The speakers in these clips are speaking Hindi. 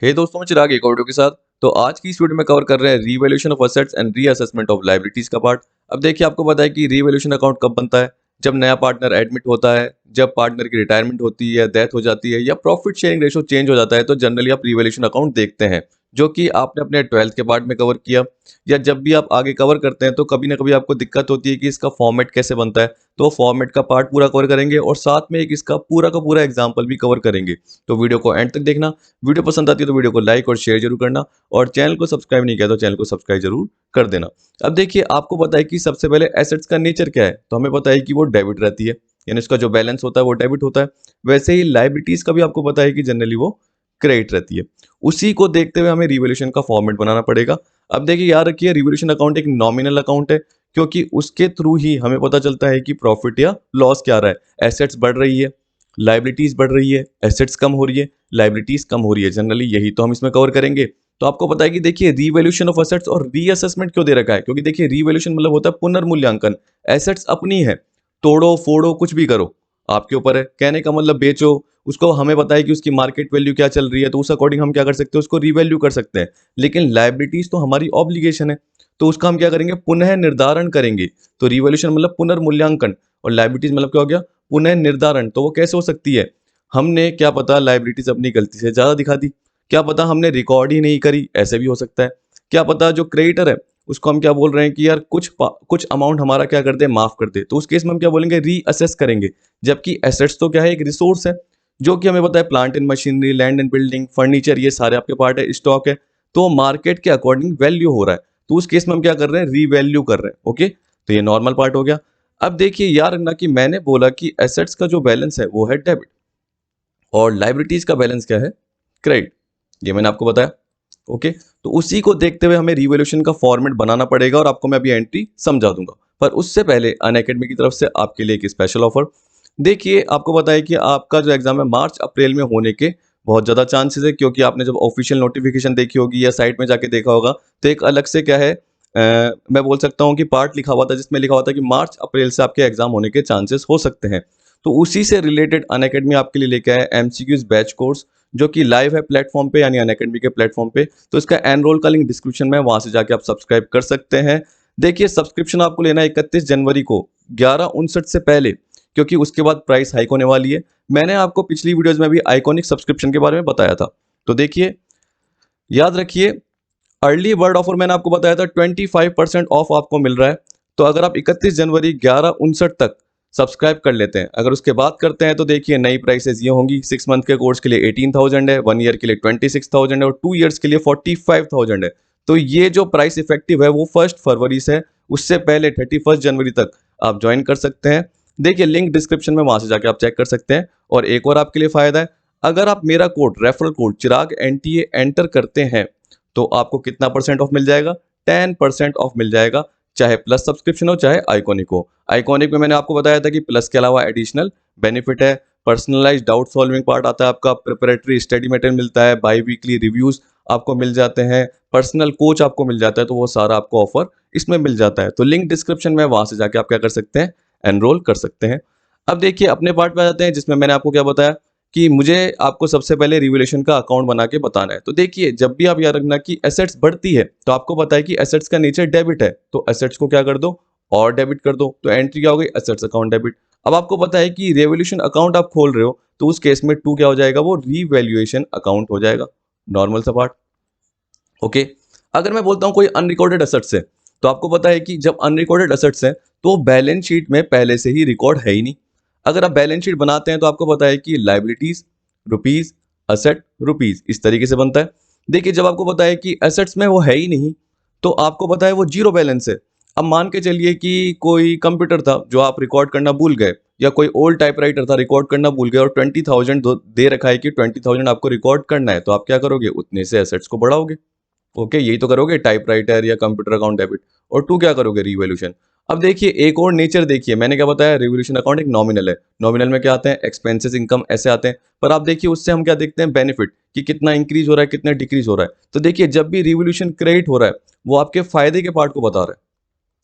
हे दोस्तों, मैं चिराग एक और वीडियो के साथ। तो आज की इस वीडियो में कवर कर रहे हैं revaluation of assets and reassessment of liabilities का पार्ट। अब देखिए, आपको पता है कि रीवैल्यूएशन अकाउंट कब बनता है? जब नया पार्टनर एडमिट होता है, जब पार्टनर की रिटायरमेंट होती है, डेथ हो जाती है या प्रॉफिट शेयरिंग रेशो चेंज हो जाता है, तो जनरली आप रीवैल्यूएशन अकाउंट देखते हैं, जो कि आपने अपने 12th के पार्ट में कवर किया। या जब भी आप आगे कवर करते हैं तो कभी ना कभी आपको दिक्कत होती है कि इसका फॉर्मेट कैसे बनता है, तो फॉर्मेट का पार्ट पूरा कवर करेंगे और साथ में एक इसका पूरा का पूरा एग्जाम्पल भी कवर करेंगे। तो वीडियो को एंड तक देखना। वीडियो पसंद आती है तो वीडियो को लाइक और शेयर जरूर करना, और चैनल को सब्सक्राइब नहीं किया तो चैनल को सब्सक्राइब जरूर कर देना। अब देखिए, आपको पता है कि सबसे पहले एसेट्स का नेचर क्या है, तो हमें पता है कि वो डेबिट रहती है, यानी उसका जो बैलेंस होता है वो डेबिट होता है। वैसे ही लायबिलिटीज का भी आपको पता है कि जनरली वो क्रेडिट रहती है। उसी को देखते हुए हमें रिवोल्यूशन का फॉर्मेट बनाना पड़ेगा। अब देखिए, याद रखिए, रिवोल्यूशन अकाउंट एक नॉमिनल अकाउंट है, क्योंकि उसके थ्रू ही हमें पता चलता है कि प्रॉफिट या लॉस क्या आ रहा है। एसेट्स बढ़ रही है, लाइबिलिटीज बढ़ रही है, एसेट्स कम हो रही है, लाइबिलिटीज कम हो रही है, जनरली यही तो हम इसमें कवर करेंगे। तो आपको पता है कि देखिए, रीवैल्यूएशन ऑफ एसेट्स और रीअसेसमेंट क्यों दे रखा है, क्योंकि देखिए, रीवैल्यूएशन मतलब होता है पुनर्मूल्यांकन। एसेट्स अपनी है, तोड़ो फोड़ो कुछ भी करो, आपके ऊपर है। कहने का मतलब बेचो उसको, हमें पता है कि उसकी मार्केट वैल्यू क्या चल रही है, तो उस अकॉर्डिंग हम क्या कर सकते हैं, उसको रीवैल्यू कर सकते हैं। लेकिन लाइबिलिटीज तो हमारी ऑब्लिगेशन है, तो उसका हम क्या करेंगे, पुनः निर्धारण करेंगे। तो रिवैल्यूएशन मतलब पुनर्मूल्यांकन, और लाइबिलिटीज मतलब क्या हो गया, पुनः निर्धारण। तो वो कैसे हो सकती है? हमने क्या पता लाइबिलिटीज अपनी गलती से ज्यादा दिखा दी, क्या पता हमने रिकॉर्ड ही नहीं करी, ऐसे भी हो सकता है। क्या पता जो क्रेडिटर है उसको हम क्या बोल रहे हैं कि यार कुछ अमाउंट हमारा क्या कर दे, माफ कर दे, तो उस केस में हम क्या बोलेंगे, रीअसेस करेंगे। जबकि एसेट्स तो क्या है, एक रिसोर्स है, जो कि हमें पता है plant and machinery, land and building, furniture, ये सारे आपके पार्ट है, स्टॉक है। तो मार्केट के अकॉर्डिंग वैल्यू हो रहा है, तो उस केस में हम क्या कर रहे हैं, रीवैल्यू कर रहे हैं। ओके, तो ये नॉर्मल पार्ट हो गया। अब देखिए, याद रखना कि मैंने बोला कि एसेट्स का जो बैलेंस है वो है डेबिट, और लाइबिलिटीज का बैलेंस क्या है, क्रेडिट। ये मैंने आपको बताया। ओके, तो उसी को देखते हुए हमें रिवोल्यूशन का फॉर्मेट बनाना पड़ेगा, और आपको मैं अभी एंट्री समझा दूंगा। पर उससे पहले अनअकैडमी की तरफ से आपके लिए एक स्पेशल ऑफर। देखिए, आपको पता है कि आपका जो एग्जाम है मार्च अप्रैल में होने के बहुत ज़्यादा चांसेस है, क्योंकि आपने जब ऑफिशियल नोटिफिकेशन देखी होगी या साइट में जाके देखा होगा, तो एक अलग से क्या है, मैं बोल सकता हूँ कि पार्ट लिखा हुआ था, जिसमें लिखा हुआ था कि मार्च अप्रैल से आपके एग्जाम होने के चांसेस हो सकते हैं। तो उसी से रिलेटेड अनअकैडमी आपके लिए लेके आया एमसीक्यूज बैच कोर्स, जो कि लाइव है प्लेटफॉर्म पे, यानी अनअकैडमी के प्लेटफॉर्म पे। तो इसका एनरोल का लिंक डिस्क्रिप्शन में है, वहां से जाके आप सब्सक्राइब कर सकते हैं। देखिए, सब्सक्रिप्शन आपको लेना है 31 जनवरी को 11:59 से पहले, क्योंकि उसके बाद प्राइस हाइक होने वाली है। मैंने आपको पिछली वीडियोज में भी आइकॉनिक सब्सक्रिप्शन के बारे में बताया था। तो देखिए, याद रखिए, अर्ली बर्ड ऑफर मैंने आपको बताया था, 25% ऑफ आपको मिल रहा है। तो अगर आप 31 जनवरी 11:59 तक सब्सक्राइब कर लेते हैं, अगर उसके बाद करते हैं, तो देखिए नई प्राइसेस ये होंगी। 6 मंथ के कोर्स के लिए 18,000 है, 1 ईयर के लिए 26,000 है, और 2 ईयर्स के लिए 45,000 है। तो ये जो प्राइस इफेक्टिव है वो 1 फरवरी से, उससे पहले 31 जनवरी तक आप ज्वाइन कर सकते हैं। देखिए, लिंक डिस्क्रिप्शन में, वहां से जाके आप चेक कर सकते हैं। और एक और आपके लिए फायदा है, अगर आप मेरा कोड, रेफरल कोड चिराग NTA एंटर करते हैं, तो आपको कितना परसेंट ऑफ मिल जाएगा, 10% ऑफ मिल जाएगा, चाहे प्लस सब्सक्रिप्शन हो चाहे आइकॉनिक हो। आइकॉनिक में मैंने आपको बताया था कि प्लस के अलावा एडिशनल बेनिफिट है, पर्सनलाइज डाउट सॉल्विंग पार्ट आता है आपका, प्रिपरेटरी स्टडी मटेरियल मिलता है, बाई वीकली रिव्यूज आपको मिल जाते हैं, पर्सनल कोच आपको मिल जाता है। तो वो सारा आपको ऑफर इसमें मिल जाता है। तो लिंक डिस्क्रिप्शन में, वहां से जाके आप क्या कर सकते हैं, एनरोल कर सकते हैं। अब देखिए, अपने पार्ट में आ जाते हैं, जिसमें मैंने आपको क्या बताया कि मुझे आपको सबसे पहले रिवोल्यूशन का अकाउंट बना के बताना है। तो देखिए, जब भी आप याद रखना कि एसेट्स बढ़ती है, तो आपको पता है कि एसेट्स का नेचर डेबिट है, तो एसेट्स को क्या कर दो, और डेबिट कर दो। तो एंट्री क्या हो गई, एसेट्स अकाउंट डेबिट। अब आपको पता है कि रिवोल्यूशन अकाउंट आप खोल रहे हो, तो उस केस में टू क्या हो जाएगा, वो रीवैल्यूएशन अकाउंट हो जाएगा, नॉर्मल सा पार्ट। ओके, अगर मैं बोलता हूं कोई अनरिकॉर्डेड एसेट्स है, तो आपको पता है कि जब अनरिकॉर्डेड एसेट्स है, तो बैलेंस शीट में पहले से ही रिकॉर्ड है ही नहीं। अगर आप बैलेंस शीट बनाते हैं, तो आपको पता है कि लाइबिलिटीज रुपीज, असेट रुपीज, इस तरीके से बनता है। देखिए, जब आपको पता है कि एसेट्स में वो है ही नहीं, तो आपको पता है वो जीरो बैलेंस है। अब मान के चलिए कि कोई कंप्यूटर था जो आप रिकॉर्ड करना भूल गए, या कोई ओल्ड टाइपराइटर था रिकॉर्ड करना भूल गए, और 20,000 दे रखा है कि 20,000 आपको रिकॉर्ड करना है, तो आप क्या करोगे, उतने से एसेट्स को बढ़ाओगे। ओके, यही तो करोगे, टाइपराइटर या कंप्यूटर अकाउंट डेबिट। और टू क्या करोगे, रिवोल्यूशन। अब देखिए, एक और नेचर देखिए, मैंने क्या बताया, रिवोल्यूशन अकाउंट एक नॉमिनल है। नॉमिनल में क्या आते हैं, एक्सपेंसेस, इनकम, ऐसे आते हैं। पर आप देखिए, उससे हम क्या देखते हैं, बेनिफिट, कि कितना इंक्रीज हो रहा है, कितना डिक्रीज हो रहा है। तो देखिए, जब भी रिवोल्यूशन क्रेडिट हो रहा है, वो आपके फायदे के पार्ट को बता रहा है।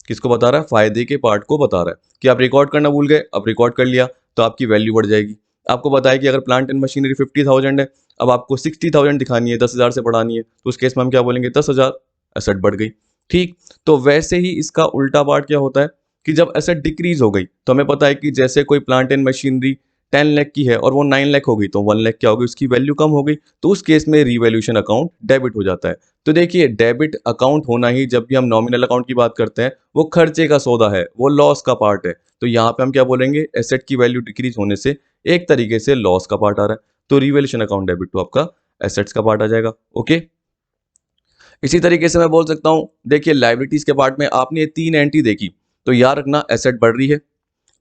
किसको बता रहा है, फायदे के पार्ट को बता रहा है, कि आप रिकॉर्ड करना भूल गए, अब रिकॉर्ड कर लिया, तो आपकी वैल्यू बढ़ जाएगी। आपको बताया कि अगर प्लांट एंड मशीनरी 50,000 है, अब आपको 60,000 दिखानी है, 10,000 से बढ़ानी है, तो उस केस में हम क्या बोलेंगे, 10,000, एसेट बढ़ गई। ठीक, तो वैसे ही इसका उल्टा पार्ट क्या होता है कि जब एसेट डिक्रीज हो गई, तो हमें पता है कि जैसे कोई प्लांट एंड मशीनरी 10 लाख की है और वो 9 लाख हो गई, तो 1 लाख क्या हो गई, उसकी वैल्यू कम हो गई, तो उस केस में रीवैल्यूएशन अकाउंट डेबिट हो जाता है। तो देखिए, डेबिट अकाउंट होना ही जब भी हम नॉमिनल अकाउंट की बात करते हैं, वो खर्चे का सौदा है, वो लॉस का पार्ट है। तो यहाँ पे हम क्या बोलेंगे, एसेट की वैल्यू डिक्रीज होने से एक तरीके से लॉस का पार्ट आ रहा है, तो रीवैल्यूएशन अकाउंट डेबिट तो आपका एसेट्स का पार्ट आ जाएगा। ओके, इसी तरीके से मैं बोल सकता हूं, देखिए लाइबिलिटीज के पार्ट में आपने ये 3 एंट्री देखी, तो याद रखना एसेट बढ़ रही है,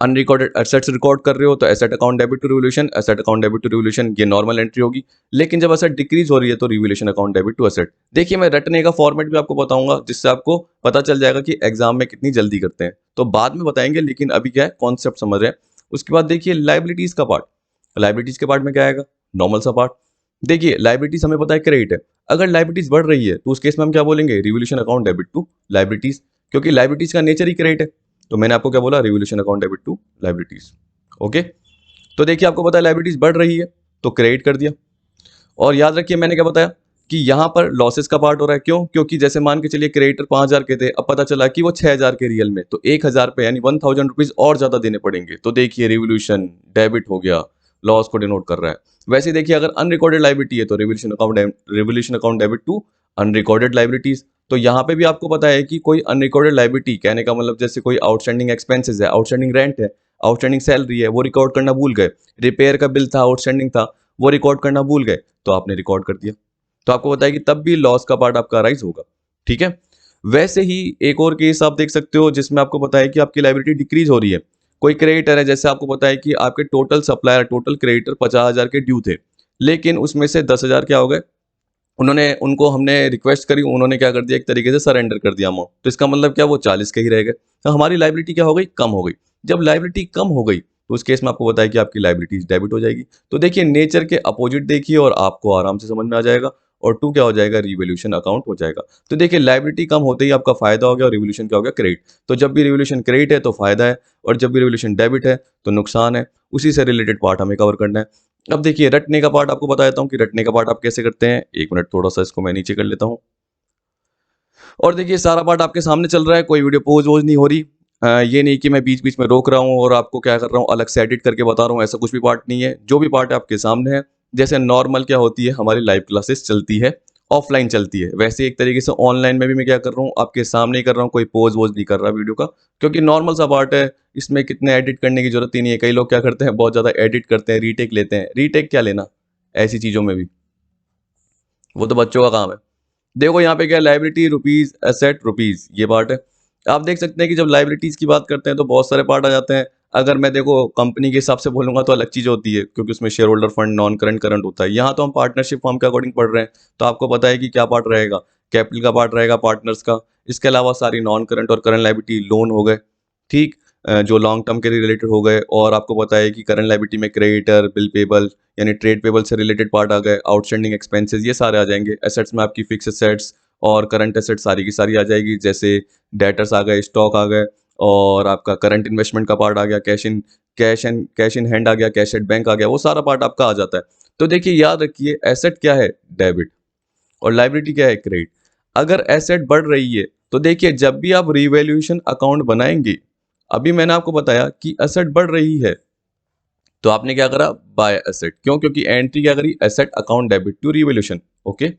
अनरिकॉर्डेड एसेट्स रिकॉर्ड कर रहे हो तो asset account debit to revolution, asset account debit to revolution, ये नॉर्मल एंट्री होगी। लेकिन जब एसेट डिक्रीज हो रही है तो revolution account debit to asset. देखिए, मैं रटने का फॉर्मेट भी आपको बताऊंगा, जिससे आपको पता चल जाएगा कि एग्जाम में कितनी जल्दी करते हैं, तो बाद में बताएंगे, लेकिन अभी क्या है, कॉन्सेप्ट समझ रहे हैं। उसके बाद देखिए लाइबिलिटीज का पार्ट, लाइबिलिटीज के पार्ट में क्या आएगा, नॉर्मल सा पार्ट। देखिए लाइबिलिटीज हमें पता है क्रेडिट है, अगर लाइबिलिटीज बढ़ रही है तो उस केस में हम क्या बोलेंगे, revolution account debit to liabilities, क्योंकि लाइबिलिटीज का नेचर ही क्रेडिट है। तो मैंने आपको क्या बोला, revolution account debit to liabilities. Okay, तो देखिए आपको पता है लाइबिलिटीज बढ़ रही है तो क्रेडिट कर दिया। और याद रखिए मैंने क्या बताया कि यहां पर लॉसेस का पार्ट हो रहा है, क्यों, क्योंकि जैसे मान के चलिए क्रेडिटर 5,000 के थे, अब पता चला कि वो 6,000 के रियल में, तो 1,000 पे यानी 1,000 रुपीज और ज्यादा देने पड़ेंगे, तो देखिए रिवोल्यूशन डेबिट हो गया, लॉस को डिनोट कर रहा है। वैसे ही देखिए अगर अनरिकॉर्डेड लाइबिलिटी है तो revolution account debit to unrecorded liabilities. तो यहाँ पे भी आपको पता है कि कोई अनरिकॉर्डेड लाइबिलिटी, कहने का मतलब जैसे कोई आउटस्टैंडिंग एक्सपेंसेस है, आउटस्टैंडिंग रेंट है, आउटस्टैंडिंग सैलरी है, वो रिकॉर्ड करना भूल गए, रिपेयर का बिल था आउटस्टैंडिंग था, वो रिकॉर्ड करना भूल गए, तो आपने रिकॉर्ड कर दिया, तो आपको बताया कि तब भी लॉस का पार्ट आपका राइज होगा। ठीक है, वैसे ही एक और केस आप देख सकते हो जिसमें आपको पता है कि आपकी लाइबिलिटी डिक्रीज हो रही है। कोई क्रेडिटर है, जैसे आपको पता है कि आपके टोटल सप्लायर, टोटल क्रेडिटर 50,000 के ड्यू थे, लेकिन उसमें से 10,000 क्या हो गए, उन्होंने, उनको हमने रिक्वेस्ट करी, उन्होंने क्या कर दिया, एक तरीके से सरेंडर कर दिया अमाउंट, तो इसका मतलब क्या, वो 40 के ही रह गए, तो हमारी लाइबिलिटी क्या हो गई, कम हो गई। जब लाइबिलिटी कम हो गई तो उस केस में आपको बताया कि आपकी लाइबिलिटीज डेबिट हो जाएगी। तो देखिए नेचर के अपोजिट देखिए और आपको आराम से समझ में आ जाएगा, और टू क्या हो जाएगा, रिवोल्यूशन अकाउंट हो जाएगा। तो देखिए लाइबिलिटी कम होते ही आपका फायदा हो गया और रिवोल्यूशन क्या हो गया, क्रेडिट। तो जब भी रिवोल्यूशन क्रेडिट है तो फायदा है, और जब भी रिवोल्यूशन डेबिट है तो नुकसान है। उसी से रिलेटेड पार्ट हमें कवर करना है। अब देखिए रटने का पार्ट आपको बता देता हूँ कि रटने का पार्ट आप कैसे करते हैं। एक मिनट, थोड़ा सा इसको मैं नीचे कर लेता हूँ। और देखिए सारा पार्ट आपके सामने चल रहा है, कोई वीडियो पोज वोज नहीं हो रही। ये नहीं कि मैं बीच बीच में रोक रहा हूँ और आपको क्या कर रहा हूँ, अलग से एडिट करके बता रहा हूँ, ऐसा कुछ भी पार्ट नहीं है। जो भी पार्ट है आपके सामने है। जैसे नॉर्मल क्या होती है, हमारी लाइव क्लासेस चलती है, ऑफलाइन चलती है, वैसे एक तरीके से ऑनलाइन में भी मैं क्या कर रहा हूँ, आपके सामने ही कर रहा हूँ, कोई पोज वोज नहीं कर रहा वीडियो का, क्योंकि नॉर्मल सा पार्ट है, इसमें कितने एडिट करने की जरूरत ही नहीं है। कई लोग क्या करते हैं, बहुत ज़्यादा एडिट करते हैं, रीटेक लेते हैं, रीटेक क्या लेना ऐसी चीज़ों में भी, वो तो बच्चों का काम है। देखो यहाँ पे क्या है, लाइबिलिटी रुपीज, एसेट रुपीज, ये पार्ट है। आप देख सकते हैं कि जब लाइबिलिटीज की बात करते हैं तो बहुत सारे पार्ट आ जाते हैं। अगर मैं देखो कंपनी के हिसाब से बोलूंगा तो अलग चीज होती है, क्योंकि उसमें share holder fund, non current current होता है। यहाँ तो हम पार्टनरशिप फॉर्म के अकॉर्डिंग पढ़ रहे हैं, तो आपको पता है कि क्या पार्ट रहेगा, कैपिटल का पार्ट रहेगा पार्टनर्स का। इसके अलावा सारी नॉन करंट और करंट लाइबिलिटी, लोन हो गए, ठीक, जो लॉन्ग टर्म के रिलेटेड हो गए। और आपको पता है कि करंट लाइबिलिटी में क्रेडिटर, बिल पेबल यानी ट्रेड पेबल से रिलेटेड पार्ट आ गए, आउटस्टैंडिंग एक्सपेंसेस ये सारे आ जाएंगे। एसेट्स में आपकी फिक्स एसेट्स और करंट एसेट सारी की सारी आ जाएगी, जैसे डेटर्स आ गए, स्टॉक आ गए, और आपका करंट इन्वेस्टमेंट का पार्ट आ गया, कैश इन हैंड आ गया, कैश एट बैंक आ गया, वो सारा पार्ट आपका आ जाता है। तो देखिए याद रखिए, एसेट क्या है, डेबिट, और लाइबिलिटी क्या है, क्रेडिट। अगर एसेट बढ़ रही है तो देखिए जब भी आप रिवैल्यूएशन अकाउंट बनाएंगे, अभी मैंने आपको बताया कि एसेट बढ़ रही है, तो आपने क्या करा, बाय एसेट, क्यों, क्योंकि एंट्री क्या करी, asset account debit to revaluation. Okay,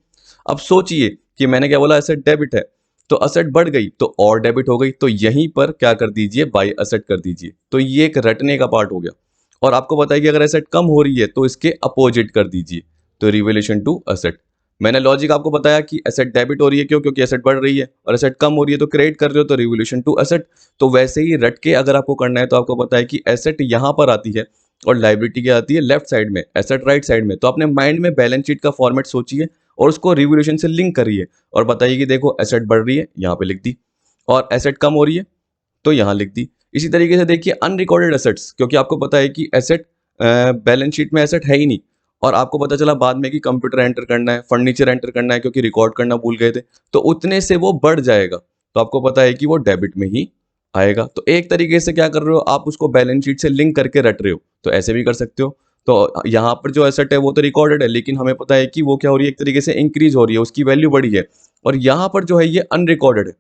अब सोचिए कि मैंने क्या बोला, एसेट डेबिट है, तो एसेट बढ़ गई तो और डेबिट हो गई, तो यहीं पर क्या कर दीजिए, बाय एसेट कर दीजिए। तो ये एक रटने का पार्ट हो गया। और आपको बताइए कि अगर एसेट कम हो रही है तो इसके अपोजिट कर दीजिए, तो रिवैल्यूएशन टू एसेट। मैंने लॉजिक आपको बताया कि एसेट डेबिट हो रही है, क्यों, क्योंकि एसेट बढ़ रही है, और एसेट कम हो रही है तो क्रेडिट कर रहे हो, तो रिवैल्यूएशन टू एसेट। तो वैसे ही रट के अगर आपको करना है तो आपको पता है कि एसेट यहां पर आती है और लाइबिलिटी क्या आती है लेफ्ट साइड में, एसेट राइट साइड में। तो अपने माइंड में बैलेंस शीट का फॉर्मेट सोचिए और उसको रिवोल्यूशन से लिंक करिए, और बताइए कि देखो एसेट बढ़ रही है, यहाँ पे लिख दी, और एसेट कम हो रही है तो यहाँ लिख दी। इसी तरीके से देखिए अनरिकॉर्डेड एसेट्स, क्योंकि आपको पता है कि एसेट बैलेंस शीट में एसेट है ही नहीं, और आपको पता चला बाद में कि कंप्यूटर एंटर करना है, फर्नीचर एंटर करना है, क्योंकि रिकॉर्ड करना भूल गए थे, तो उतने से वो बढ़ जाएगा, तो आपको पता है कि वो डेबिट में ही आएगा। तो एक तरीके से क्या कर रहे हो आप, उसको बैलेंस शीट से लिंक करके रट रहे हो, तो ऐसे भी कर सकते हो। तो यहाँ पर जो एसेट है वो तो रिकॉर्डेड है, लेकिन हमें पता है कि वो क्या हो रही है, एक तरीके से इंक्रीज हो रही है, उसकी वैल्यू बढ़ी है। और यहाँ पर जो है ये अनरिकॉर्डेड है,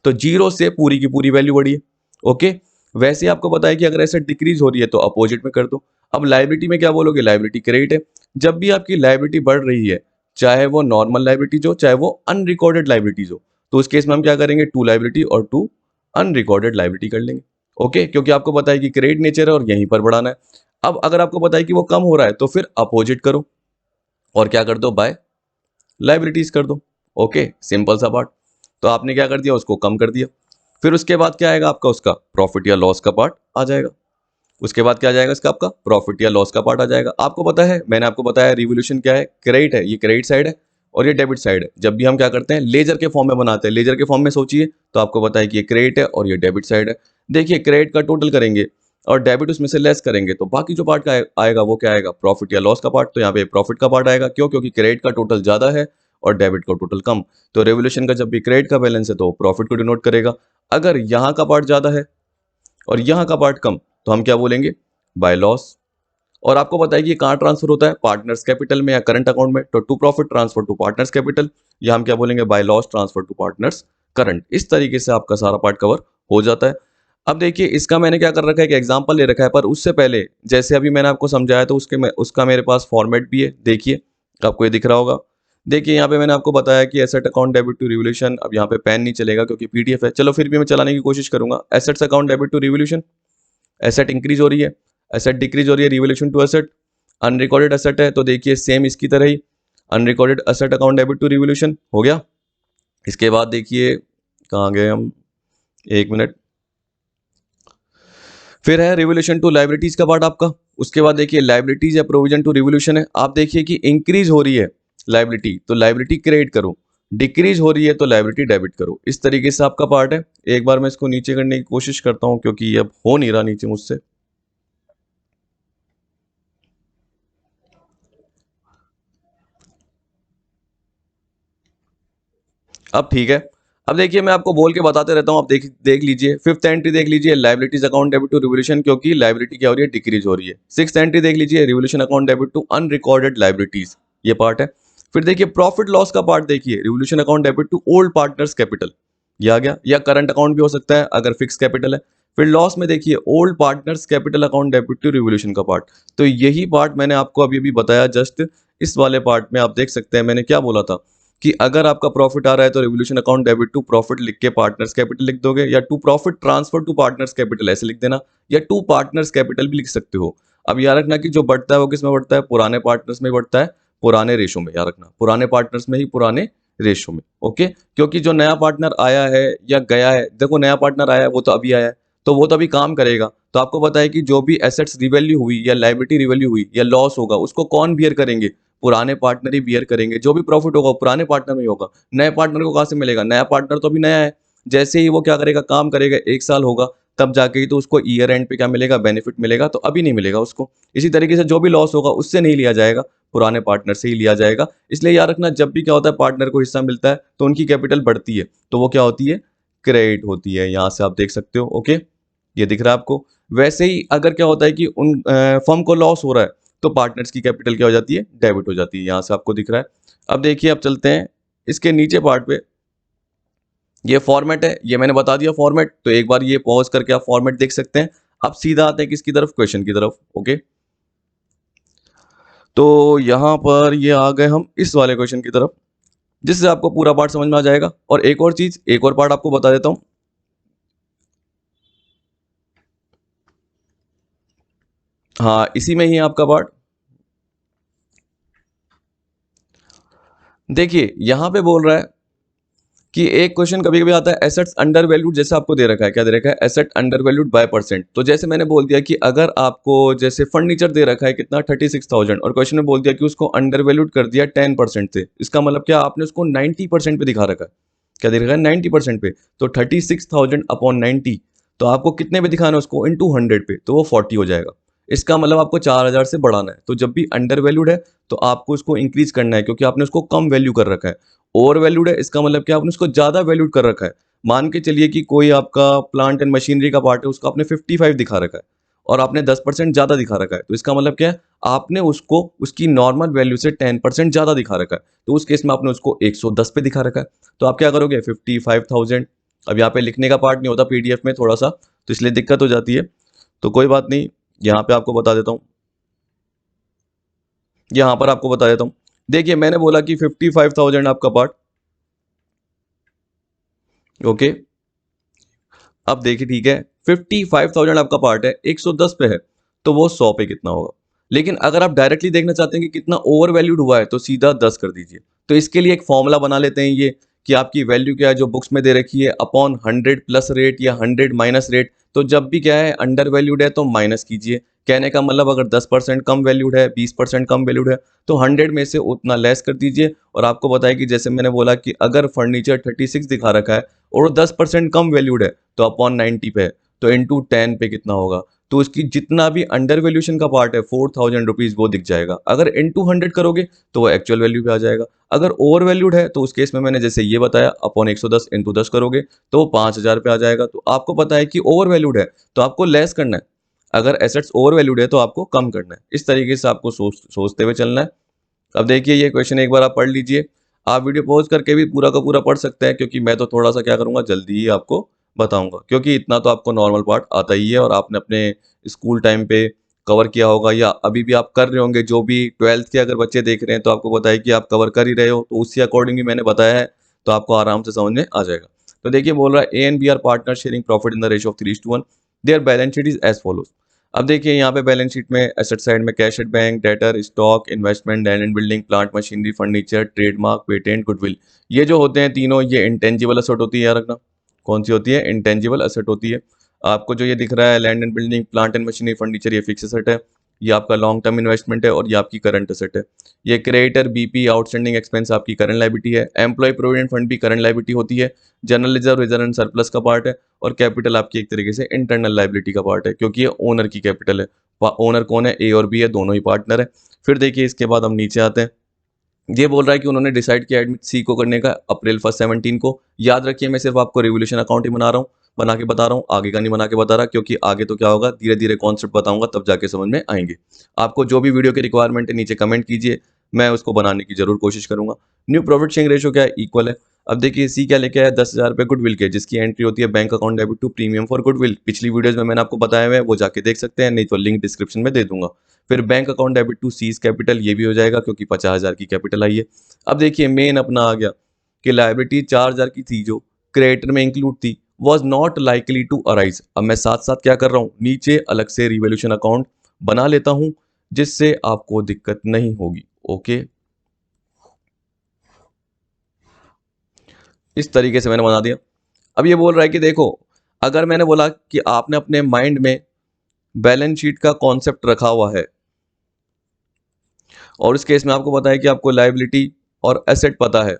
तो जीरो से पूरी की पूरी वैल्यू बढ़ी है। ओके, वैसे ही आपको पता है कि अगर एसेट डिक्रीज हो रही है तो अपोजिट में कर दो। अब लाइबिलिटी में क्या बोलोगे, लाइबिलिटी क्रेडिट है। जब भी आपकी लाइबिलिटी बढ़ रही है, चाहे वो नॉर्मल लाइबिलिटीज हो चाहे वो अनरिकॉर्डेड लाइबिलिटीज हो, तो उस केस में हम क्या करेंगे, टू लाइबिलिटी और टू अनरिकॉर्डेड लाइबिलिटी कर लेंगे। ओके, क्योंकि आपको पता है कि क्रेडिट नेचर है और यहीं पर बढ़ाना है। अब अगर आपको पता है कि वो कम हो रहा है तो फिर अपोजिट करो और क्या कर दो, बाय लाइबिलिटीज कर दो। ओके, सिंपल सा पार्ट। तो आपने क्या कर दिया, उसको कम कर दिया। फिर उसके बाद क्या आएगा आपका, उसका प्रॉफिट या लॉस का पार्ट आ जाएगा। उसके बाद क्या आ जाएगा, इसका आपका प्रॉफिट या लॉस का पार्ट आ जाएगा। आपको पता है, मैंने आपको बताया रिवोल्यूशन क्या है, क्रेडिट है, ये क्रेडिट साइड है और ये डेबिट साइड है। जब भी हम क्या करते हैं, लेजर के फॉर्म में बनाते हैं, लेजर के फॉर्म में सोचिए, तो आपको पता है कि ये क्रेडिट है और ये डेबिट साइड है। देखिए, क्रेडिट का टोटल करेंगे और डेबिट उसमें से लेस करेंगे, तो बाकी जो पार्ट का आएगा वो क्या आएगा, प्रॉफिट या लॉस का पार्ट। तो यहाँ पे प्रॉफिट का पार्ट आएगा, क्यों, क्योंकि क्रेडिट का टोटल ज्यादा है और डेबिट का टोटल कम। तो रेवोल्यूशन का जब भी क्रेडिट का बैलेंस है तो प्रॉफिट को डिनोट करेगा। अगर यहाँ का पार्ट ज्यादा है और यहाँ का पार्ट कम, तो हम क्या बोलेंगे, बाय लॉस। और आपको पता है कि ये कहाँ ट्रांसफर होता है, पार्टनर्स कैपिटल में या करंट अकाउंट में। तो to profit transfer to partners capital, या हम क्या बोलेंगे, by loss transfer to partners current. इस तरीके से आपका सारा पार्ट कवर हो जाता है। अब देखिए, इसका मैंने क्या कर रखा है कि एग्जांपल ले रखा है, पर उससे पहले जैसे अभी मैंने आपको समझाया तो उसका मेरे पास फॉर्मेट भी है। देखिए, आपको ये दिख रहा होगा। देखिए, यहाँ पे मैंने आपको बताया कि asset account debit to revolution. अब यहाँ पे पेन नहीं चलेगा क्योंकि पीडीएफ है, चलो फिर भी मैं चलाने की कोशिश करूंगा। Assets account debit to revolution, asset increase हो रही है, एसेट डिक्रीज हो रही है, revaluation to asset. Unrecorded asset है तो देखिए सेम इसकी तरह ही, unrecorded asset account debit to revaluation हो गया। इसके बाद देखिए, कहाँ गए हम, एक मिनट, फिर है रिवोल्यूशन टू लाइबिलिटीज का पार्ट आपका। उसके बाद देखिए लाइबिलिटीज या प्रोविजन टू रिवोल्यूशन है। आप देखिए कि इंक्रीज हो रही है लाइबिलिटी तो लाइबिलिटी क्रेडिट करो, डिक्रीज हो रही है तो लाइबिलिटी डेबिट करो। इस तरीके से आपका पार्ट है। एक बार मैं इसको नीचे करने की कोशिश करता हूं क्योंकि अब हो नहीं रहा नीचे मुझसे। अब ठीक है। अब देखिए, मैं आपको बोल के बताते रहता हूँ, आप देख लीजिए। फिफ्थ एंट्री देख लीजिए, liabilities account debit to revolution, क्योंकि लाइबिलिटी क्या हो रही है, डिक्रीज हो रही है। सिक्स्थ एंट्री देख लीजिए, revolution account debit to unrecorded liabilities, ये पार्ट है। फिर देखिए प्रॉफिट लॉस का पार्ट देखिए, revolution account debit to old partners capital, ये आ गया, या करंट अकाउंट भी हो सकता है अगर फिक्स कैपिटल है। फिर लॉस में देखिए old partners capital account debit to revolution का पार्ट। तो यही पार्ट मैंने आपको अभी अभी बताया जस्ट। इस वाले पार्ट में आप देख सकते हैं मैंने क्या बोला था कि अगर आपका प्रॉफिट आ रहा है तो revolution account debit to profit लिख के पार्टनर्स कैपिटल लिख दोगे, या to profit transfer to partners capital ऐसे लिख देना, या टू पार्टनर्स कैपिटल भी लिख सकते हो। अब याद रखना कि जो बढ़ता है वो किस में बढ़ता है, पुराने पार्टनर्स में बढ़ता है, पुराने रेशो में। याद रखना, पुराने पार्टनर्स में ही, पुराने रेशो में। ओके, क्योंकि जो नया पार्टनर आया है या गया है, देखो नया पार्टनर आया है वो तो अभी आया है, तो वो तो अभी काम करेगा। तो आपको पता है कि जो भी एसेट्स रिवैल्यू हुई या लाइबिलिटी रिवैल्यू हुई या लॉस होगा, उसको कौन बियर करेंगे, पुराने पार्टनर ही बियर करेंगे। जो भी प्रॉफिट होगा पुराने पार्टनर में ही होगा। नए पार्टनर को कहाँ से मिलेगा, नया पार्टनर तो अभी नया है। जैसे ही वो क्या करेगा, काम करेगा, एक साल होगा तब जाके ही तो उसको ईयर एंड पे क्या मिलेगा, बेनिफिट मिलेगा, तो अभी नहीं मिलेगा उसको। इसी तरीके से जो भी लॉस होगा उससे नहीं लिया जाएगा, पुराने पार्टनर से ही लिया जाएगा। इसलिए याद रखना, जब भी क्या होता है पार्टनर को हिस्सा मिलता है तो उनकी कैपिटल बढ़ती है, तो वो क्या होती है, क्रेडिट होती है। यहाँ से आप देख सकते हो। ओके, ये दिख रहा है आपको। वैसे ही अगर क्या होता है कि उन फर्म को लॉस हो रहा है तो पार्टनर्स की कैपिटल क्या हो जाती है, डेबिट हो जाती है। यहाँ से आपको दिख रहा है। अब देखिए, अब चलते हैं इसके नीचे पार्ट पे। ये फॉर्मेट है, ये मैंने बता दिया फॉर्मेट, तो एक बार ये पॉज करके आप फॉर्मेट देख सकते हैं। अब सीधा आते हैं किसकी तरफ, क्वेश्चन की तरफ। ओके, तो यहाँ पर ये आ गए हम इस वाले क्वेश्चन की तरफ, जिससे आपको पूरा पार्ट समझ में आ जाएगा। और एक और चीज, एक और पार्ट आपको बता देता हूँ। हाँ, इसी में ही है आपका पार्ट। देखिए यहाँ पे बोल रहा है कि एक क्वेश्चन कभी कभी आता है, एसेट्स अंडर वैल्यूड, जैसे आपको दे रखा है, क्या दे रखा है, asset under valued bye percent. तो जैसे मैंने बोल दिया कि अगर आपको जैसे फर्नीचर दे रखा है कितना, 36,000, और क्वेश्चन में बोल दिया कि उसको अंडर वैल्यूड कर दिया 10% से, इसका मतलब क्या, आपने उसको 90% पे दिखा रखा है। क्या दे रखा है, 90% पे। तो 36,000 अपॉन 90, तो आपको कितने पे दिखाना है उसको, इंटू 100 पे, तो वो 40 हो जाएगा। इसका मतलब आपको 4,000 से बढ़ाना है। तो जब भी अंडर वैल्यूड है तो आपको उसको इंक्रीज करना है, क्योंकि आपने उसको कम वैल्यू कर रखा है। ओवर वैल्यूड है, इसका मतलब क्या, आपने उसको ज्यादा वैल्यूड कर रखा है। मान के चलिए कि कोई आपका प्लांट एंड मशीनरी का पार्ट है, उसको आपने 55 दिखा रखा है, और आपने 10% ज़्यादा दिखा रखा है, तो इसका मतलब क्या है, आपने उसको उसकी नॉर्मल वैल्यू से 10% ज़्यादा दिखा रखा है, तो उस केस में आपने उसको 110 पे दिखा रखा है। तो आप क्या करोगे, 55,000। अब यहाँ पे लिखने का पार्ट नहीं होता पीडीएफ में थोड़ा सा, तो इसलिए दिक्कत हो जाती है, तो कोई बात नहीं, यहाँ पे आपको बता देता हूँ, यहाँ पर आपको बता देता हूँ। देखिए मैंने बोला कि 55,000 आपका पार्ट, ओके। अब देखिए ठीक है, 55,000 आपका पार्ट है, 110 पे है, तो वो 100 पे कितना होगा। लेकिन अगर आप डायरेक्टली देखना चाहते हैं कि कितना ओवर वैल्यूड हुआ है, तो सीधा 10 कर दीजिए। तो इसके लिए एक फॉर्मूला बना लेते हैं, ये कि आपकी वैल्यू क्या है जो बुक्स में दे रखी है, अपॉन 100 प्लस रेट या 100 माइनस रेट। तो जब भी क्या है, अंडर वैल्यूड है तो माइनस कीजिए। कहने का मतलब अगर 10% कम वैल्यूड है, 20% कम वैल्यूड है, तो 100 में से उतना लेस कर दीजिए। और आपको बताया कि जैसे मैंने बोला कि अगर फर्नीचर 36 दिखा रखा है और 10% कम वैल्यूड है, तो अपॉन 90 पे है, तो इंटू 10 पे कितना होगा, तो उसकी जितना भी अंडर वैल्यूशन का पार्ट है 4,000 रुपीज वो दिख जाएगा। अगर इंटू 100 करोगे तो वो एक्चुअल वैल्यू पे आ जाएगा। अगर ओवर वैल्यूड है तो उस केस में मैंने जैसे ये बताया, अपॉन 110 इंटू 10 करोगे तो वो 5,000 पे आ जाएगा। तो आपको पता है कि ओवर वैल्यूड है तो आपको लेस करना है, अगर एसेट्स ओवर वैल्यूड है तो आपको कम करना है। इस तरीके से आपको सोचते हुए चलना है। अब देखिए ये क्वेश्चन एक बार आप पढ़ लीजिए, आप वीडियो पॉज करके भी पूरा का पूरा पढ़ सकते हैं, क्योंकि मैं तो थोड़ा सा क्या करूंगा, जल्दी ही आपको बताऊंगा, क्योंकि इतना तो आपको नॉर्मल पार्ट आता ही है और आपने अपने स्कूल टाइम पे कवर किया होगा, या अभी भी आप कर रहे होंगे। जो भी 12th के अगर बच्चे देख रहे हैं तो आपको पता है कि आप कवर कर ही रहे हो, तो उसी अकॉर्डिंग ही मैंने बताया है, तो आपको आराम से समझ में आ जाएगा। तो देखिए बोल रहा है A and B are partner sharing profit in the ratio of 3:1, their balance sheet is as follows. अब देखिए यहाँ पे बैलेंस शीट में एसेट साइड में cash at bank, debtor, stock, investment, land and building, plant machinery, furniture, trademark, patent, goodwill, ये जो होते हैं तीनों, ये इंटेंजिबल एसेट होती है, याद रखना। कौन सी होती है, इंटेंजिबल एसेट होती है। आपको जो ये दिख रहा है land and building, plant and machinery, furniture, ये फिक्स एसेट है, ये आपका लॉन्ग टर्म इन्वेस्टमेंट है, और ये आपकी करंट एसेट है। ये क्रेडिटर, बीपी, आउटस्टैंडिंग एक्सपेंस आपकी करंट लायबिलिटी है। एम्प्लॉय प्रोविडेंट फंड भी करंट लायबिलिटी होती है। General reserve, reserve and surplus का पार्ट है। और कैपिटल आपकी एक तरीके से इंटरनल लायबिलिटी का पार्ट है, क्योंकि ये ओनर की कैपिटल है। ओनर कौन है, ए और बी है, दोनों ही पार्टनर है। फिर देखिए इसके बाद हम नीचे आते हैं, ये बोल रहा है कि उन्होंने डिसाइड किया एडमिट सी को करने का अप्रैल 1 17 को। याद रखिए मैं सिर्फ आपको रिवोल्यूशन अकाउंट ही बना रहा हूँ, बना के बता रहा हूँ, आगे का नहीं बना के बता रहा, क्योंकि आगे तो क्या होगा, धीरे धीरे कॉन्सेप्ट बताऊंगा तब जाके समझ में आएंगे। आपको जो भी वीडियो की रिक्वायरमेंट है नीचे कमेंट कीजिए, मैं उसको बनाने की जरूर कोशिश करूंगा। न्यू प्रॉफिट शेयरिंग रेशियो क्या है, इक्वल है। अब देखिए सी क्या लेके आया, 10,000 रुपये गुडविल के, जिसकी एंट्री होती है bank account debit to premium for goodwill. पिछली वीडियोज में मैंने आपको बताया हुआ है, वो जाके देख सकते हैं, नहीं तो लिंक डिस्क्रिप्शन में दे दूंगा। फिर bank account debit to C's capital, ये भी हो जाएगा क्योंकि 50,000 की कैपिटल आई है। अब देखिए मेन अपना आ गया कि लायबिलिटी 4,000 की थी जो क्रेडिटर में इंक्लूड थी, was not likely to arise. अब मैं साथ साथ क्या कर रहा हूँ, नीचे अलग से रिवोल्यूशन अकाउंट बना लेता हूं, जिससे आपको दिक्कत नहीं होगी। ओके, इस तरीके से मैंने बना दिया। अब ये बोल रहा है कि देखो, अगर मैंने बोला कि आपने अपने माइंड में बैलेंस शीट का कॉन्सेप्ट रखा हुआ है, और इस केस में आपको पता है कि आपको लायबिलिटी और एसेट पता है,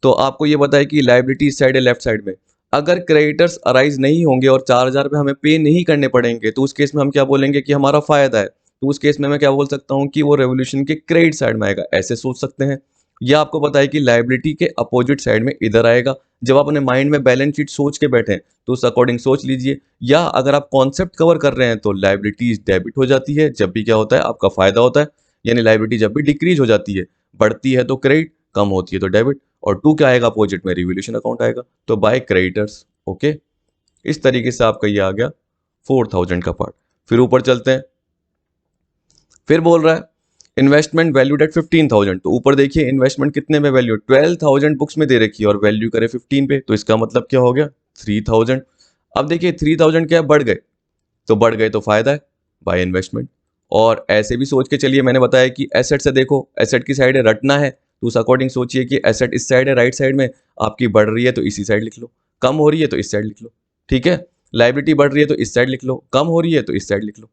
तो आपको ये पता है कि लायबिलिटी इस साइड है, लेफ्ट साइड में। अगर क्रेडिटर्स अराइज नहीं होंगे और 4,000 रुपये हमें पे नहीं करने पड़ेंगे, तो उस केस में हम क्या बोलेंगे कि हमारा फायदा है। तो उस केस में मैं क्या बोल सकता हूँ कि वो रेवोल्यूशन के क्रेडिट साइड में आएगा, ऐसे सोच सकते हैं। या आपको पता है कि लायबिलिटी के अपोजिट साइड में इधर आएगा। जब आप अपने माइंड में बैलेंस शीट सोच के बैठे हैं तो उस अकॉर्डिंग सोच लीजिए। या अगर आप कॉन्सेप्ट कवर कर रहे हैं तो लायबिलिटीज डेबिट हो जाती है जब भी क्या होता है, आपका फायदा होता है। यानी लायबिलिटी जब भी डिक्रीज हो जाती है, बढ़ती है तो क्रेडिट, कम होती है तो डेबिट। और टू क्या आएगा, अपोजिट में रिवोल्यूशन अकाउंट आएगा, तो बाय क्रेडिटर्स। ओके, इस तरीके से आपका ये आ गया 4,000 का पार्ट। फिर ऊपर चलते हैं, फिर बोल रहा है इन्वेस्टमेंट वैल्यूड एट 15,000। तो ऊपर देखिए इन्वेस्टमेंट कितने में वैल्यू, 12,000 बुक्स में दे रखी है और वैल्यू करे 15 पे, तो इसका मतलब क्या हो गया, 3,000। अब देखिए 3,000 क्या बढ़ गए, तो बढ़ गए तो फायदा है, बाय इन्वेस्टमेंट। और ऐसे भी सोच के चलिए, मैंने बताया कि एसेट से देखो, एसेट की साइड है, रटना है, तो उस अकॉर्डिंग सोचिए कि एसेट इस साइड है, राइट साइड में आपकी बढ़ रही है तो इसी साइड लिख लो, कम हो रही है तो इस साइड लिख लो। ठीक है, लायबिलिटी बढ़ रही है तो इस साइड लिख लो, कम हो रही है तो इस साइड लिख लो,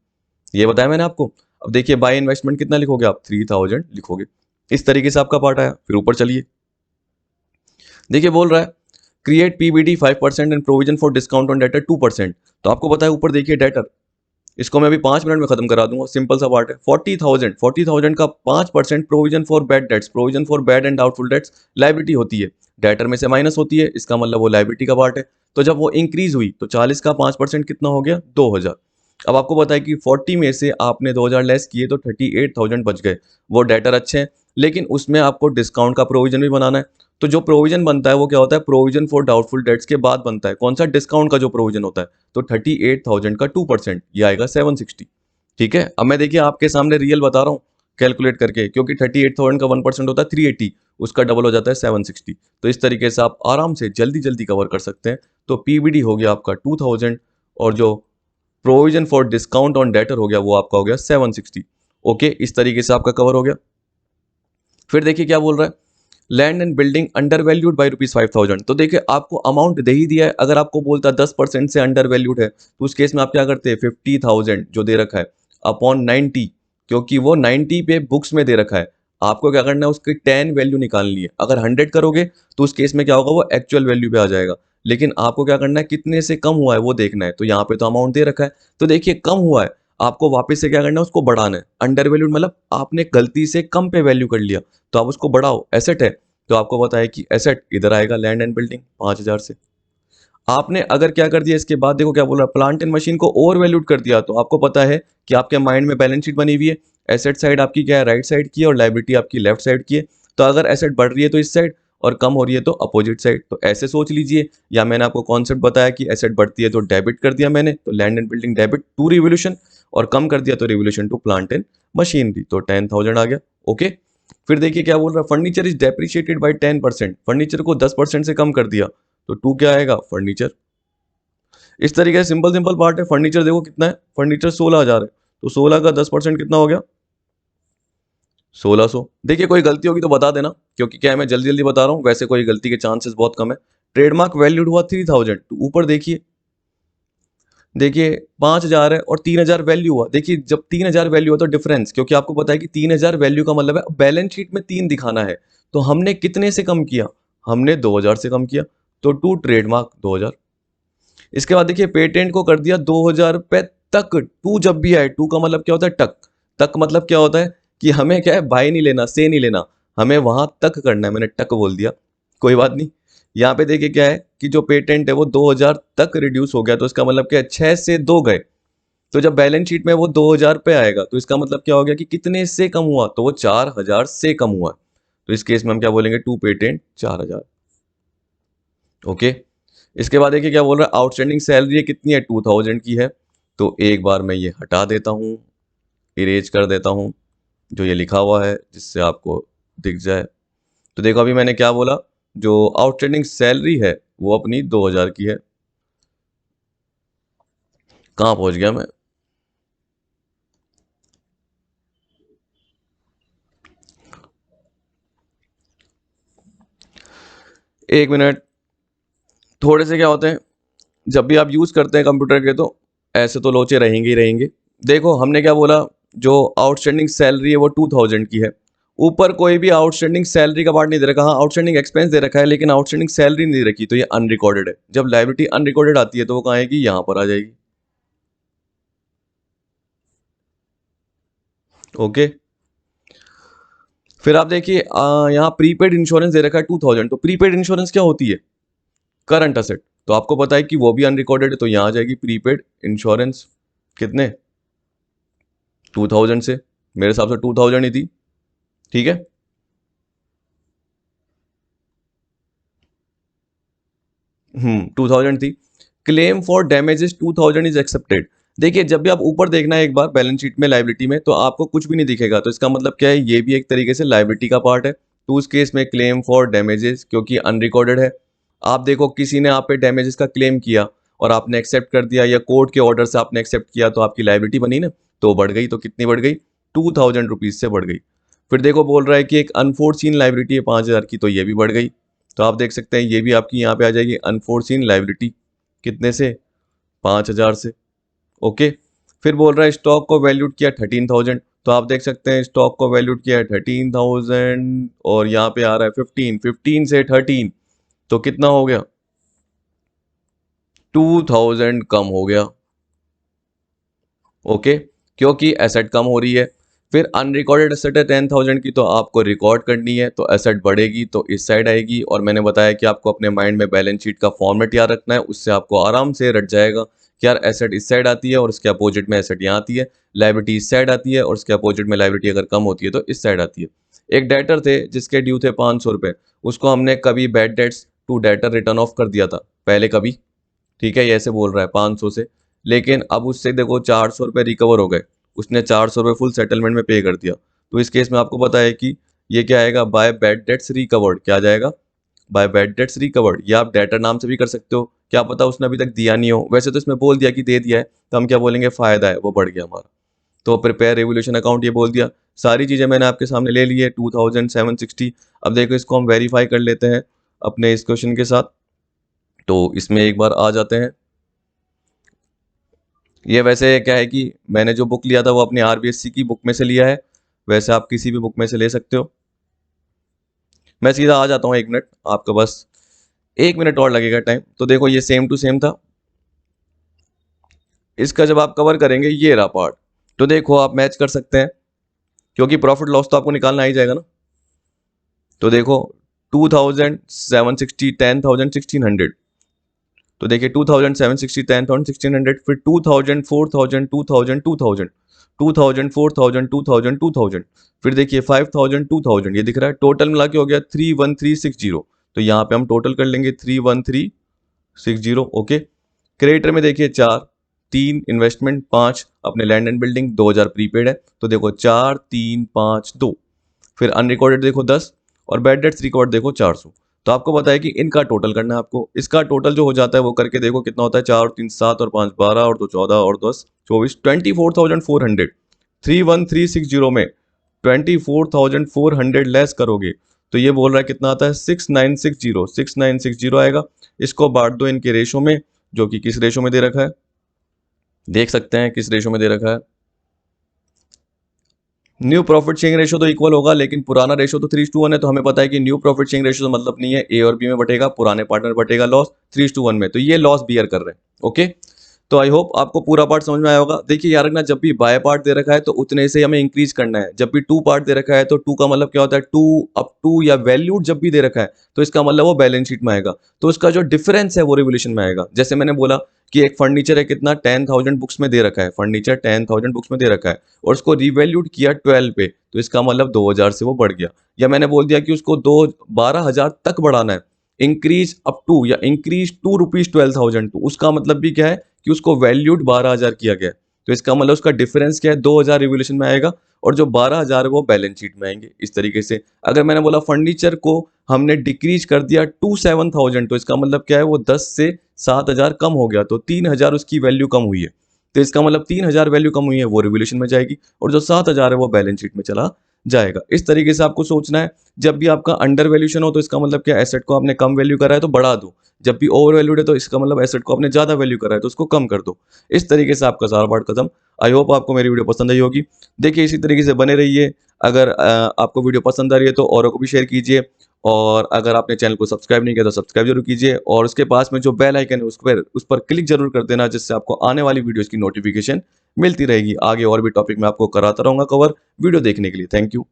ये बताया मैंने आपको। अब देखिए बाय इन्वेस्टमेंट कितना लिखोगे आप, 3,000 लिखोगे। इस तरीके से आपका पार्ट आया। फिर ऊपर चलिए, देखिए बोल रहा है create PBD 5% and provision for discount on debtor 2%। तो आपको पता है ऊपर देखिए डेटर, इसको मैं अभी 5 मिनट में खत्म करा दूंगा, सिंपल सा पार्ट है। 40,000 का 5% provision for bad debts, provision for bad and doubtful debts liability होती है, डेटर में से माइनस होती है, इसका मतलब वो लायबिलिटी का पार्ट है। तो जब वो इंक्रीज हुई तो 40 का 5% कितना हो गया, 2,000। अब आपको पता है कि 40 में से आपने 2000 लेस किए तो 38,000 बच गए। वो डेटर अच्छे हैं, लेकिन उसमें आपको डिस्काउंट का प्रोविजन भी बनाना है। तो जो प्रोविजन बनता है वो क्या होता है, प्रोविजन फॉर डाउटफुल डेट्स के बाद बनता है। कौन सा, डिस्काउंट का जो प्रोविजन होता है। तो 38,000 का 2%, ये आएगा 760। ठीक है, अब मैं देखिए आपके सामने रियल बता रहा हूँ कैलकुलेट करके, क्योंकि 38,000 का 1% होता है 380, उसका डबल हो जाता है 760। तो इस तरीके से आप आराम से जल्दी जल्दी कवर कर सकते हैं। तो पीबीडी हो गया आपका 2000, और जो provision for discount on debtor हो गया वो आपका हो गया 760। ओके, इस तरीके से आपका कवर हो गया। फिर देखिए क्या बोल रहा है, land and building under valued by ₹5,000। तो देखिए आपको अमाउंट दे ही दिया है। अगर आपको बोलता है 10% से अंडर वैल्यूड है, तो उस केस में आप क्या करते हैं, 50,000 जो दे रखा है अपॉन 90, क्योंकि वो 90 पे बुक्स में दे रखा है। आपको क्या करना है, उसकी 10 वैल्यू निकालनी है। अगर 100 करोगे तो उस केस में क्या होगा, वो एक्चुअल वैल्यू पे आ जाएगा। लेकिन आपको क्या करना है, कितने से कम हुआ है वो देखना है। तो यहाँ पे तो अमाउंट दे रखा है, तो देखिए कम हुआ है, आपको वापस से क्या करना है, उसको बढ़ाना है। अंडर वैल्यूड मतलब आपने गलती से कम पे वैल्यू कर लिया, तो आप उसको बढ़ाओ। एसेट है तो आपको पता है कि एसेट इधर आएगा, लैंड एंड बिल्डिंग 5,000 से। आपने अगर क्या कर दिया, इसके बाद देखो क्या बोल रहा है, प्लांट एंड मशीन को ओवर वैल्यूड कर दिया। तो आपको पता है कि आपके माइंड में बैलेंस शीट बनी हुई है, एसेट साइड आपकी क्या है, राइट साइड की है, और लाइबिलिटी आपकी लेफ्ट साइड की है। तो अगर एसेट बढ़ रही है तो इस साइड, और कम हो रही है तो अपोजिट साइड। तो ऐसे सोच लीजिए, या मैंने आपको कॉन्सेप्ट बताया कि एसेट बढ़ती है तो डेबिट कर दिया मैंने, तो land and building debit to revaluation, और कम कर दिया तो revaluation to plant and machinery. तो 10,000 आ गया। ओके, फिर देखिए क्या बोल रहा है, furniture is depreciated by 10%। Furniture को 10% से कम कर दिया, तो टू क्या आएगा, फर्नीचर। इस तरीके से सिंपल सिंपल पार्ट है। फर्नीचर देखो कितना है, फर्नीचर 16,000 है, तो 16 का 10% कितना हो गया, 1600। देखिए कोई गलती होगी तो बता देना, क्योंकि क्या है मैं जल्दी जल्दी बता रहा हूँ, वैसे कोई गलती के चांसेस बहुत कम है। ट्रेडमार्क वैल्यूड हुआ 3,000, तो ऊपर देखिए, देखिए 5,000 है और 3,000 वैल्यू हुआ। देखिए जब 3,000 वैल्यू हुआ तो डिफरेंस, क्योंकि आपको पता है कि 3,000 वैल्यू का मतलब है बैलेंस शीट में 3 दिखाना है। तो हमने कितने से कम किया, हमने 2,000 से कम किया, तो टू ट्रेडमार्क 2,000। इसके बाद देखिए पेटेंट को कर दिया 2,000 रुपए तक। टू जब भी आए, टू का मतलब क्या होता है, टक। तक मतलब क्या होता है कि हमें क्या है, बाय नहीं लेना, से नहीं लेना, हमें वहां तक करना है। मैंने टक बोल दिया, कोई बात नहीं। यहाँ पे देखिए क्या है कि जो पेटेंट है वो 2,000 तक रिड्यूस हो गया, तो इसका मतलब क्या है, 6 से 2 गए। तो जब बैलेंस शीट में वो 2,000 पे आएगा, तो इसका मतलब क्या हो गया कि कितने से कम हुआ, तो वो 4,000 से कम हुआ। तो इस केस में हम क्या बोलेंगे, टू पेटेंट 4,000। ओके, इसके बाद देखिए क्या बोल रहा है, आउटस्टैंडिंग सैलरी कितनी है, 2,000 की है। तो एक बार मैं ये हटा देता हूँ, इरेज कर देता हूँ जो ये लिखा हुआ है, जिससे आपको दिख जाए। तो देखो अभी मैंने क्या बोला, जो आउटस्टैंडिंग सैलरी है वो अपनी 2,000 की है। कहाँ पहुंच गया मैं, एक मिनट। थोड़े से क्या होते हैं, जब भी आप यूज करते हैं कंप्यूटर के, तो ऐसे तो लोचे रहेंगे ही रहेंगे। देखो हमने क्या बोला, जो आउटस्टैंडिंग सैलरी है वो 2,000 की है। ऊपर कोई भी आउटस्टैंडिंग सैलरी का पार्ट नहीं दे रखा। हाँ आउटस्टैंडिंग एक्सपेंस दे रखा है, लेकिन आउटस्टैंडिंग सैलरी नहीं दे रखी, तो ये अनरिकॉर्डेड है। जब लाइबिलिटी अनरिकॉर्डेड आती है तो वो कहाँ आएगी, यहाँ पर आ जाएगी। ओके, फिर आप देखिए यहाँ प्रीपेड इंश्योरेंस दे रखा है 2,000। तो प्रीपेड इंश्योरेंस क्या होती है, करंट असेट। तो आपको पता है कि वो भी अनरिकॉर्डेड है, तो यहाँ आ जाएगी प्रीपेड इंश्योरेंस। कितने, 2,000 से, मेरे हिसाब से 2,000 ही थी। ठीक है, 2,000 थी। Claim for damages 2,000 is accepted. देखिए जब भी आप ऊपर देखना है एक बार बैलेंस शीट में लाइबिलिटी में, तो आपको कुछ भी नहीं दिखेगा, तो इसका मतलब क्या है, ये भी एक तरीके से लाइबिलिटी का पार्ट है। तो उस केस में क्लेम फॉर डैमेजेस, क्योंकि अनरिकॉर्डेड है। आप देखो किसी ने आप पे डैमेजेस का क्लेम किया और आपने एक्सेप्ट कर दिया, या कोर्ट के ऑर्डर से आपने एक्सेप्ट किया, तो आपकी लाइबिलिटी बनी ना, तो बढ़ गई। तो कितनी बढ़ गई, 2,000 रुपीज से बढ़ गई। फिर देखो बोल रहा है कि एक अनफोर्सीन लाइबिलिटी है 5,000 की, तो ये भी बढ़ गई। तो आप देख सकते हैं ये भी आपकी यहाँ पे आ जाएगी अनफोर्सीन लाइबिलिटी, कितने से, 5,000 से। ओके, फिर बोल रहा है स्टॉक को वैल्यूड किया 13,000। तो आप देख सकते हैं स्टॉक को वैल्यूड किया है 13,000, और यहाँ पे आ रहा है 15, 15 से 13, तो कितना हो गया, 2,000 कम हो गया। ओके, क्योंकि एसेट कम हो रही है। फिर अनरिकॉर्डेड एसेट है 10,000 की, तो आपको रिकॉर्ड करनी है, तो एसेट बढ़ेगी तो इस साइड आएगी। और मैंने बताया कि आपको अपने माइंड में बैलेंस शीट का फॉर्मेट याद रखना है, उससे आपको आराम से रट जाएगा कि यार एसेट इस साइड आती है और उसके अपोजिट में एसेट यहाँ आती है, लाइबिलिटी इस साइड आती है और उसके अपोजिट में लाइबिलिटी अगर कम होती है तो इस साइड आती है। एक डेटर थे जिसके ड्यू थे 500 रुपये, उसको हमने कभी bad debts to debtor written off कर दिया था पहले कभी, ठीक है, ये ऐसे बोल रहा है 500 से, लेकिन अब उससे देखो 400 रुपये रिकवर हो गए, उसने 400 रुपये फुल सेटलमेंट में पे कर दिया। तो इस केस में आपको पता है कि ये क्या आएगा, बाय बैड डेट्स रिकवर्ड, क्या आ जाएगा, बाय बैड डेट्स रिकवर्ड। या आप डेटर नाम से भी कर सकते हो, क्या पता उसने अभी तक दिया नहीं हो, वैसे तो इसमें बोल दिया कि दे दिया है, तो हम क्या बोलेंगे, फायदा है वो बढ़ गया हमारा। तो प्रिपेयर रेवोल्यूशन अकाउंट ये बोल दिया, सारी चीज़ें मैंने आपके सामने ले ली है 2760। अब देखो इसको हम वेरीफाई कर लेते हैं अपने इस क्वेश्चन के साथ। तो इसमें एक बार आ जाते हैं। ये वैसे क्या है कि मैंने जो बुक लिया था वो अपनी आरबीएससी की बुक में से लिया है, वैसे आप किसी भी बुक में से ले सकते हो। मैं सीधा आ जाता हूँ, 1 मिनट आपका बस 1 मिनट और लगेगा टाइम। तो देखो ये सेम टू सेम था, इसका जब आप कवर करेंगे ये रहा पार्ट, तो देखो आप मैच कर सकते हैं क्योंकि प्रॉफिट लॉस तो आपको निकालना ही जाएगा ना। तो देखो 2760, 10,000, 1600, तो देखिए 2760, 10,000, 1600, फिर 2000, 4000, 2000, 2000, 2000, 4000, 2000, 2000, फिर देखिए 5000, 2000, ये दिख रहा है, टोटल मिला के हो गया 31360। तो यहाँ पे हम टोटल कर लेंगे 31360। ओके, क्रेडिटर में देखिए 4, 3 इन्वेस्टमेंट, 5 अपने लैंड एंड बिल्डिंग, 2000 प्रीपेड है, तो देखो 4 3 5 2, फिर अनरिकॉर्डेड देखो 10 और बैड डेट्स रिकॉर्ड देखो 400। तो आपको पता है कि इनका टोटल करना है आपको, इसका टोटल जो हो जाता है वो करके देखो कितना होता है, 4 और 3 7 और 5 12 और 2 14 और 10 24, 24,400। 31360 में 24,400 लेस करोगे तो ये बोल रहा है कितना आता है, 6960, 6960 आएगा। इसको बांट दो इनके रेशो में, जो कि किस रेशो में दे रखा है, देख सकते हैं किस रेशो में दे रखा है। न्यू प्रॉफिट शेयरिंग रेशो तो इक्वल होगा, लेकिन पुराना रेशो तो 3:1 है, तो हमें पता है कि न्यू प्रॉफिट शेयरिंग रेशो तो मतलब नहीं है, ए और बी में बटेगा, पुराने पार्टनर बटेगा लॉस 3:1 में, तो ये लॉस बियर कर रहे हैं। ओके, तो आई होप आपको पूरा पार्ट समझ में आया होगा। देखिए यार ना, जब भी बाय पार्ट दे रखा है तो उतने से हमें इंक्रीज करना है, जब भी टू पार्ट दे रखा है तो टू का मतलब क्या होता है, टू अप टू या वैल्यूड जब भी दे रखा है तो इसका मतलब वो बैलेंस शीट में आएगा, तो उसका जो डिफरेंस है वो रिवोल्यूशन में आएगा। जैसे मैंने बोला कि एक फर्नीचर है कितना, 10,000 बुक्स में दे रखा है, फर्नीचर 10,000 बुक्स में दे रखा है और उसको रिवैल्यूड किया 12 पे, तो इसका मतलब 2000 से वो बढ़ गया। या मैंने बोल दिया कि उसको 12,000 तक बढ़ाना है, इंक्रीज अप टू या इंक्रीज टू रुपीज 12,000 टू, उसका मतलब भी क्या है कि उसको वैल्यूड 12,000 किया गया है, तो इसका मतलब उसका डिफरेंस क्या है, 2000 रिवोल्यूशन में आएगा और जो 12,000 है वो बैलेंस शीट में आएंगे। इस तरीके से अगर मैंने बोला फर्नीचर को हमने डिक्रीज कर दिया टू 7,000, तो इसका मतलब क्या है, वो 10 से 7,000 कम हो गया, तो 3,000 उसकी वैल्यू कम हुई है, तो इसका मतलब 3,000 वैल्यू कम हुई है वो रिवोल्यूशन में जाएगी और जो 7,000 है वो बैलेंस शीट में चला जाएगा। इस तरीके से आपको सोचना है। जब भी आपका अंडर वैल्यूशन हो तो इसका मतलब क्या, एसेट को आपने कम वैल्यू करा है तो बढ़ा दो, जब भी ओवर वैल्यूड है तो इसका मतलब एसेट को आपने ज्यादा वैल्यू करा है तो उसको कम कर दो। इस तरीके से आपका सारा पार्ट खत्म। आई होप आपको मेरी वीडियो पसंद आई होगी। देखिए इसी तरीके से बने रहिए। अगर आपको वीडियो पसंद आ रही है तो औरों को भी शेयर कीजिए, और अगर आपने चैनल को सब्सक्राइब नहीं किया तो सब्सक्राइब जरूर कीजिए, और उसके पास में जो बेल आइकन है उस पर क्लिक जरूर कर देना, जिससे आपको आने वाली वीडियोस की नोटिफिकेशन मिलती रहेगी। आगे और भी टॉपिक मैं आपको कराता रहूंगा कवर। वीडियो देखने के लिए थैंक यू।